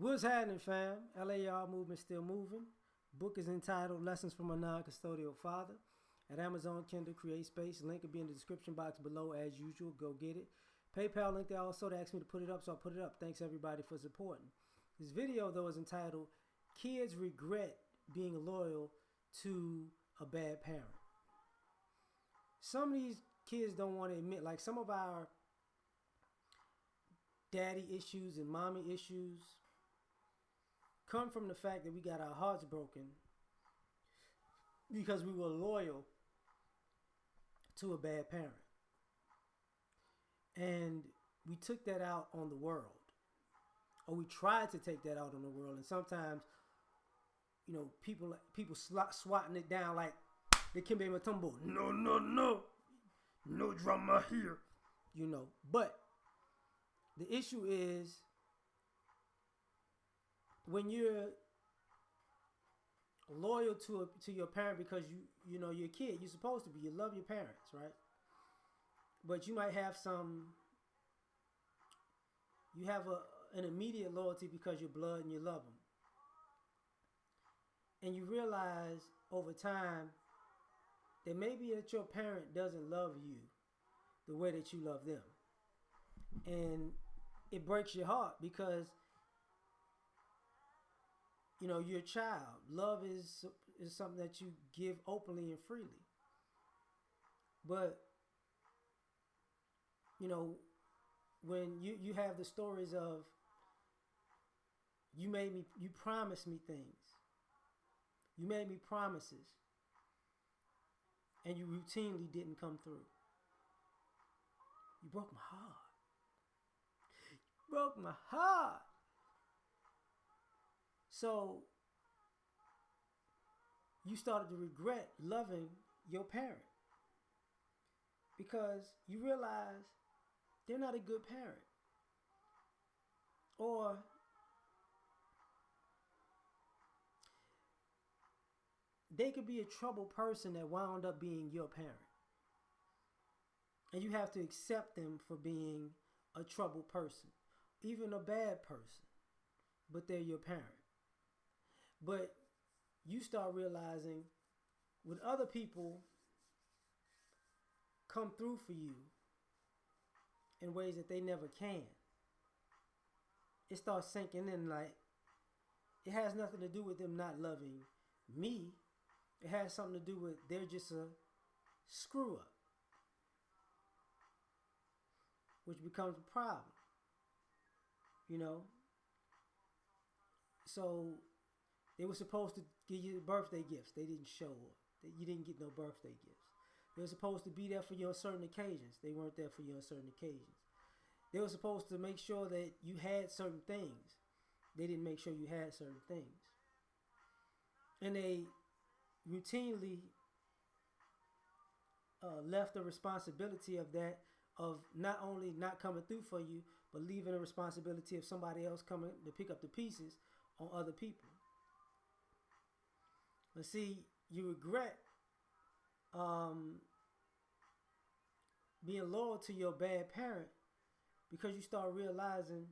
What's happening, fam? L.A.R movement still moving. Book is entitled Lessons from a Non-Custodial Father. At Amazon Kindle, create space. Link will be in the description box below as usual. Go get it. PayPal link there also. They asked me to put it up, so I put it up. Thanks everybody for supporting. This video though is entitled Kids Regret Being Loyal to a Bad Parent. Some of these kids don't want to admit, like some of our daddy issues and mommy issues come from the fact that we got our hearts broken because we were loyal to a bad parent. And we took that out on the world. Or we tried to take that out on the world. And sometimes, people swatting it down like the Kimbe Matumbo. No, no, no. No drama here. But the issue is when you're loyal to your parent because you're a kid, you're supposed to be. You love your parents, right? But you might have an immediate loyalty because you're blood and you love them. And you realize over time that maybe that your parent doesn't love you the way that you love them. And it breaks your heart because you're a child. Love is something that you give openly and freely. But when you have the stories of you promised me things. You made me promises and you routinely didn't come through. You broke my heart. You broke my heart. So you started to regret loving your parent because you realize they're not a good parent. Or they could be a troubled person that wound up being your parent. And you have to accept them for being a troubled person, even a bad person, but they're your parent. But you start realizing when other people come through for you in ways that they never can, it starts sinking in like it has nothing to do with them not loving me. It has something to do with they're just a screw up, which becomes a problem. So they were supposed to give you birthday gifts. They didn't show up. You didn't get no birthday gifts. They were supposed to be there for you on certain occasions. They weren't there for you on certain occasions. They were supposed to make sure that you had certain things. They didn't make sure you had certain things. And they routinely left the responsibility of that, of not only not coming through for you, but leaving the responsibility of somebody else coming to pick up the pieces on other people. But see, you regret being loyal to your bad parent because you start realizing,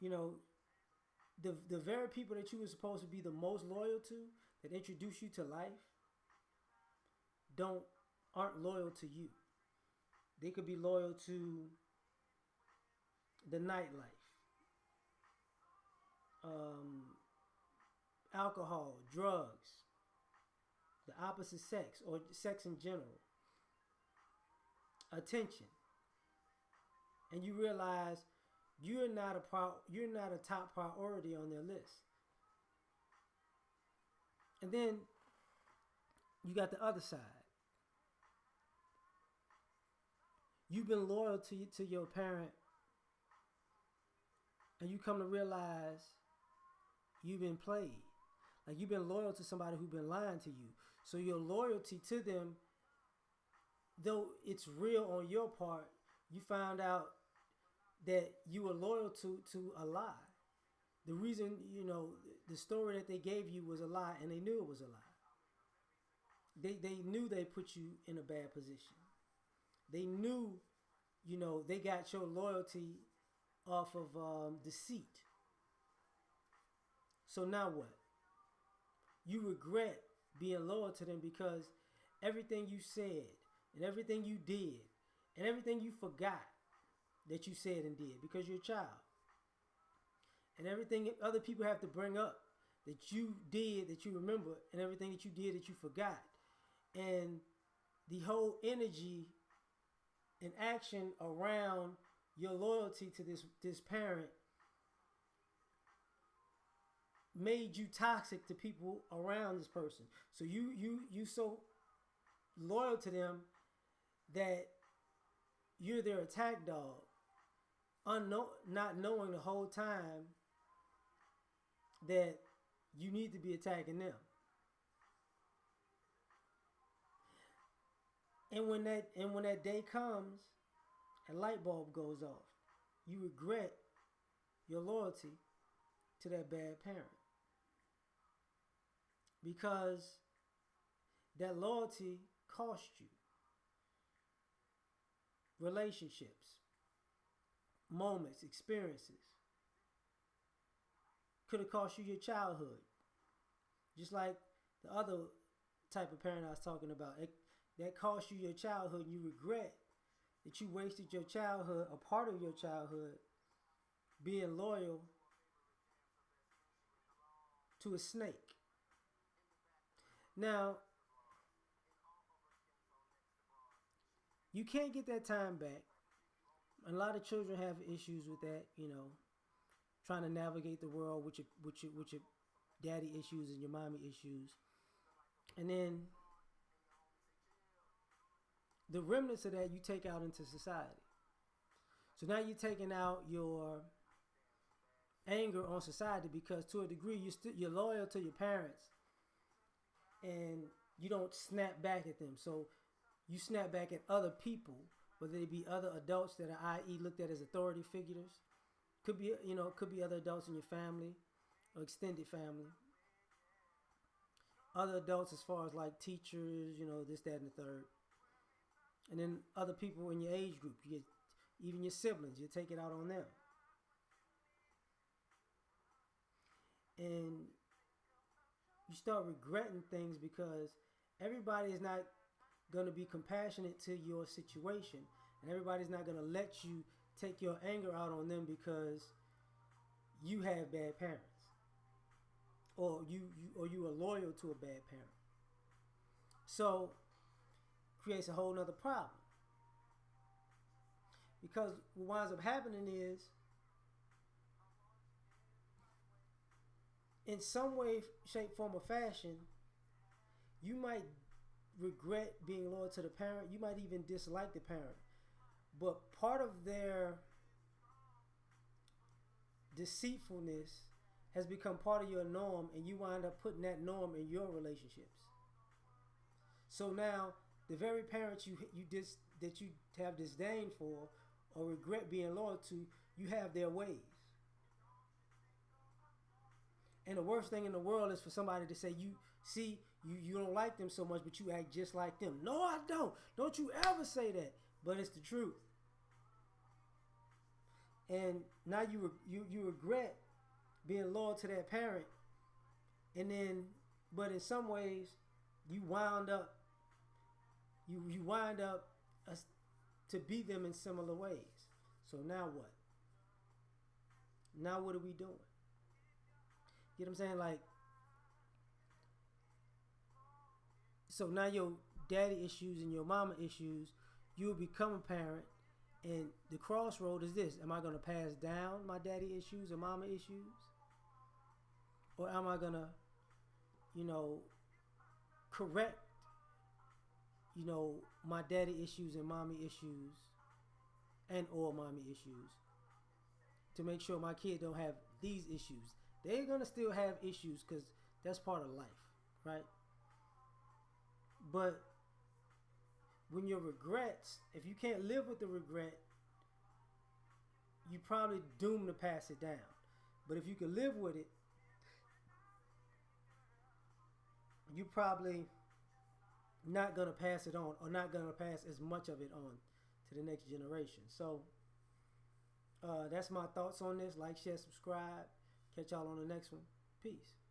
the very people that you were supposed to be the most loyal to, that introduce you to life, aren't loyal to you. They could be loyal to the nightlife, alcohol, drugs, the opposite sex, or sex in general, attention. And you realize you're not a top priority on their list. And then you got the other side. You've been loyal to your parent, and you come to realize you've been played. Like you've been loyal to somebody who's been lying to you. So your loyalty to them, though it's real on your part, you found out that you were loyal to a lie. The reason, the story that they gave you was a lie, and they knew it was a lie. They knew they put you in a bad position. They knew, they got your loyalty off of deceit. So now what? You regret being loyal to them because everything you said and everything you did and everything you forgot that you said and did because you're a child, and everything other people have to bring up that you did that you remember, and everything that you did that you forgot, and the whole energy and action around your loyalty to this parent made you toxic to people around this person. So you so loyal to them that you're their attack dog, not knowing the whole time that you need to be attacking them. And when that day comes, a light bulb goes off. You regret your loyalty to that bad parent because that loyalty cost you relationships, moments, experiences. Could have cost you your childhood. Just like the other type of parent I was talking about. That cost you your childhood, and you regret that you wasted your childhood, a part of your childhood, being loyal to a snake. Now, you can't get that time back. A lot of children have issues with that, trying to navigate the world with your daddy issues and your mommy issues. And then the remnants of that you take out into society. So now you're taking out your anger on society because to a degree you're loyal to your parents and you don't snap back at them. So you snap back at other people, whether they be other adults that are, i.e., looked at as authority figures. Could be other adults in your family or extended family. Other adults as far as like teachers, this, that, and the third. And then other people in your age group, even your siblings, you take it out on them. And you start regretting things because everybody is not going to be compassionate to your situation, and everybody's not going to let you take your anger out on them because you have bad parents, or you are loyal to a bad parent. So creates a whole nother problem because what winds up happening is, in some way, shape, form, or fashion, you might regret being loyal to the parent. You might even dislike the parent. But part of their deceitfulness has become part of your norm, and you wind up putting that norm in your relationships. So now, the very parents that you have disdain for or regret being loyal to, you have their ways. And the worst thing in the world is for somebody to say, you don't like them so much, but you act just like them. No, I don't. Don't you ever say that. But it's the truth. And now you regret being loyal to that parent, but in some ways, you wind up to be them in similar ways. So now what? Now what are we doing? You know what I'm saying? Like, so now your daddy issues and your mama issues, you will become a parent, and the crossroad is this: am I going to pass down my daddy issues or mama issues, or am I going to, correct, my daddy issues and mommy issues, and or mommy issues, to make sure my kid don't have these issues? They're going to still have issues because that's part of life, right? But when your regrets, if you can't live with the regret, you probably doomed to pass it down. But if you can live with it, you probably not going to pass it on, or not going to pass as much of it on to the next generation. So That's my thoughts on this. Like, share, subscribe. Catch y'all on the next one. Peace.